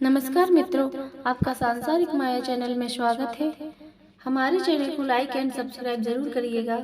नमस्कार मित्रों, आपका सांसारिक माया चैनल में स्वागत है। हमारे चैनल को लाइक एंड सब्सक्राइब जरूर करिएगा।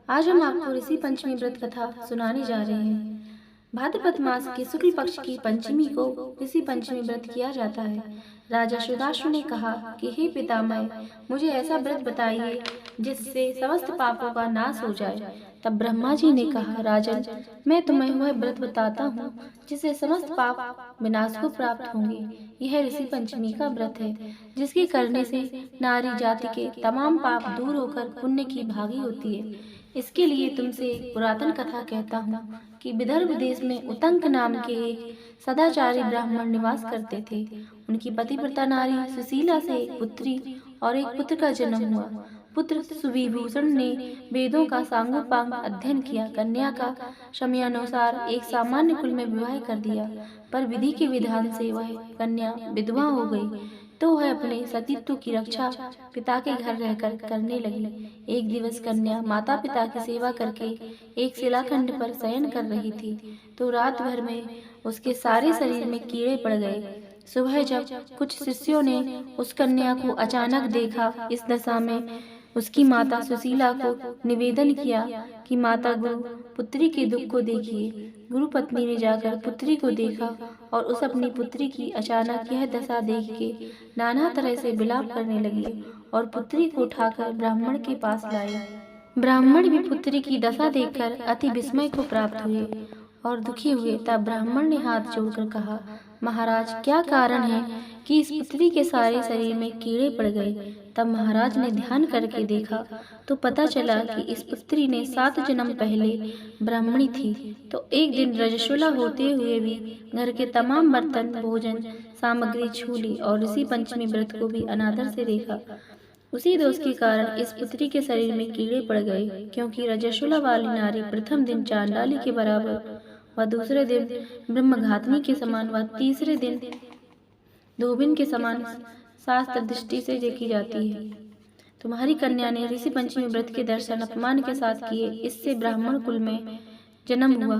आज हम आपको ऋषि पंचमी व्रत कथा सुनाने जा रहे हैं। भाद्रपद मास के शुक्ल पक्ष की पंचमी को ऋषि पंचमी व्रत किया जाता है। राजा सुदाशु ने कहा कि हे पितामह, मुझे ऐसा व्रत बताइए जिससे समस्त पापों का नाश हो जाए। तब ब्रह्मा जी ने कहा, राजन, मैं तुम्हें वह व्रत बताता हूँ जिससे समस्त पाप विनाश को प्राप्त होंगे। यह ऋषि पंचमी का व्रत है, जिसके करने से नारी जाति के तमाम पाप दूर होकर पुण्य की भागी होती है। इसके लिए तुमसे एक पुरातन कथा कहता हूँ कि विदर्भ देश में उतंक नाम के एक सदाचारी ब्राह्मण निवास करते थे। उनकी पतिव्रता नारी सुशीला से एक पुत्री और एक पुत्र का जन्म हुआ। पुत्र सुविभूषण ने वेदों का सांगोपांग अध्ययन किया। कन्या का समयानुसार एक सामान्य कुल में विवाह कर दिया, पर विधि के विधान से वह कन्या विधवा हो गई, तो वह अपने सतीत्व की रक्षा पिता के घर रहकर करने लगी। एक दिवस कन्या माता पिता की सेवा करके एक शिलाखंड पर शयन कर रही थी, तो रात भर में उसके सारे शरीर में कीड़े पड़ गए। सुबह जब कुछ शिष्यों ने उस कन्या को अचानक देखा, इस दशा में उसकी माता सुशीला को निवेदन किया कि माता गुरु, पुत्री के दुख को देखिए। गुरु पत्नी ने जाकर पुत्री को देखा और उस अपनी पुत्री की अचानक यह दशा देख के नाना तरह से विलाप करने लगी और पुत्री को उठाकर ब्राह्मण के पास लाए। ब्राह्मण भी पुत्री की दशा देखकर अति विस्मय को प्राप्त हुए और दुखी हुए। तब ब्राह्मण ने हाथ जोड़कर कहा, महाराज, क्या कारण है कि इस पुत्री के सारे शरीर में कीड़े पड़ गए? तब महाराज ने ध्यान करके देखा तो पता चला कि इस पुत्री ने 7 जन्म पहले ब्राह्मणी थी। तो एक दिन रजस्वला होते हुए भी घर के तमाम बर्तन, भोजन सामग्री छू ली और ऋषि पंचमी व्रत को भी अनादर से देखा। उसी दोष के कारण इस पुत्री के शरीर में कीड़े पड़ गए, क्योंकि रजस्वला वाली नारी प्रथम दिन चांडाली के बराबर व दूसरे दिन ब्रह्मघातनी के समान व तीसरे दिन धोबिन के समान शास्त्र दृष्टि से देखी जाती है। तुम्हारी कन्या ने ऋषि पंचमी व्रत के दर्शन अपमान के साथ किए, इससे ब्राह्मण कुल में जन्म हुआ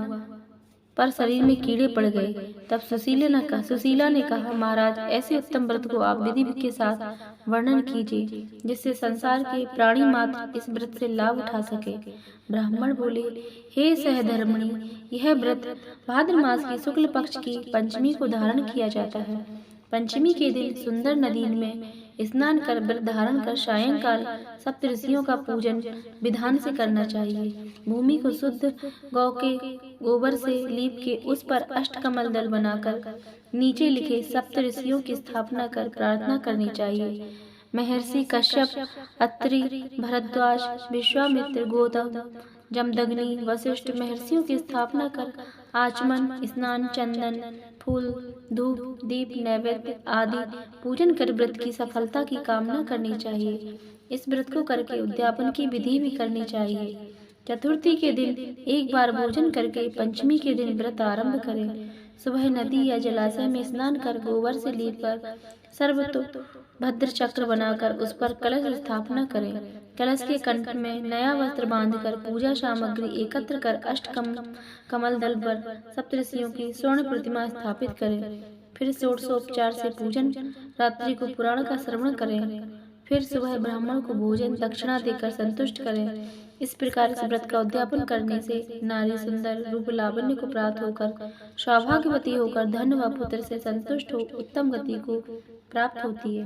पर शरीर में कीड़े पड़ गए। तब सुशीला ने कहा, महाराज, ऐसे उत्तम व्रत को आप विधि के साथ वर्णन कीजिए जिससे संसार के प्राणी मात्र इस व्रत से लाभ उठा सके। ब्राह्मण बोले, हे सहधर्मिणी, यह व्रत भाद्र मास की शुक्ल पक्ष की पंचमी को धारण किया जाता है। पंचमी के दिन सुंदर नदी में स्नान कर व्रत धारण कर सायंकाल सप्त ऋषियों का पूजन विधान से करना चाहिए। भूमि को शुद्ध गौ के गोबर से लीप के उस पर अष्टकमल दल बनाकर नीचे लिखे सप्त ऋषियों की स्थापना कर प्रार्थना करनी चाहिए। महर्षि कश्यप, अत्रि, भरद्वाज, विश्वामित्र, गौतम, जमदग्नि, वशिष्ठ महर्षियों की स्थापना कर आचमन, स्नान, चंदन, फूल, धूप, दीप, नैवेद्य आदि पूजन कर व्रत की सफलता की कामना करनी चाहिए। इस व्रत को करके उद्यापन की विधि भी करनी चाहिए। चतुर्थी के दिन एक बार भोजन करके पंचमी के दिन व्रत आरंभ करें। सुबह नदी या जलाशय में स्नान कर गोबर से लीप कर सर्वतो भद्र चक्र बनाकर उस पर कलश स्थापना करें। कलश के कंठ में नया वस्त्र बांधकर पूजा सामग्री एकत्र कर कमल दल पर सप्तऋषियों की स्वर्ण प्रतिमा स्थापित करें। फिर षोडशोपचार से पूजन, रात्रि को पुराण का श्रवण करें। फिर सुबह ब्राह्मण को भोजन दक्षिणा देकर संतुष्ट करें। इस प्रकार इस व्रत का उद्यापन करने से नारी सुंदर रूप लावण्य को प्राप्त होकर सौभाग्यवती होकर धन व पुत्र से संतुष्ट हो उत्तम गति को प्राप्त होती है।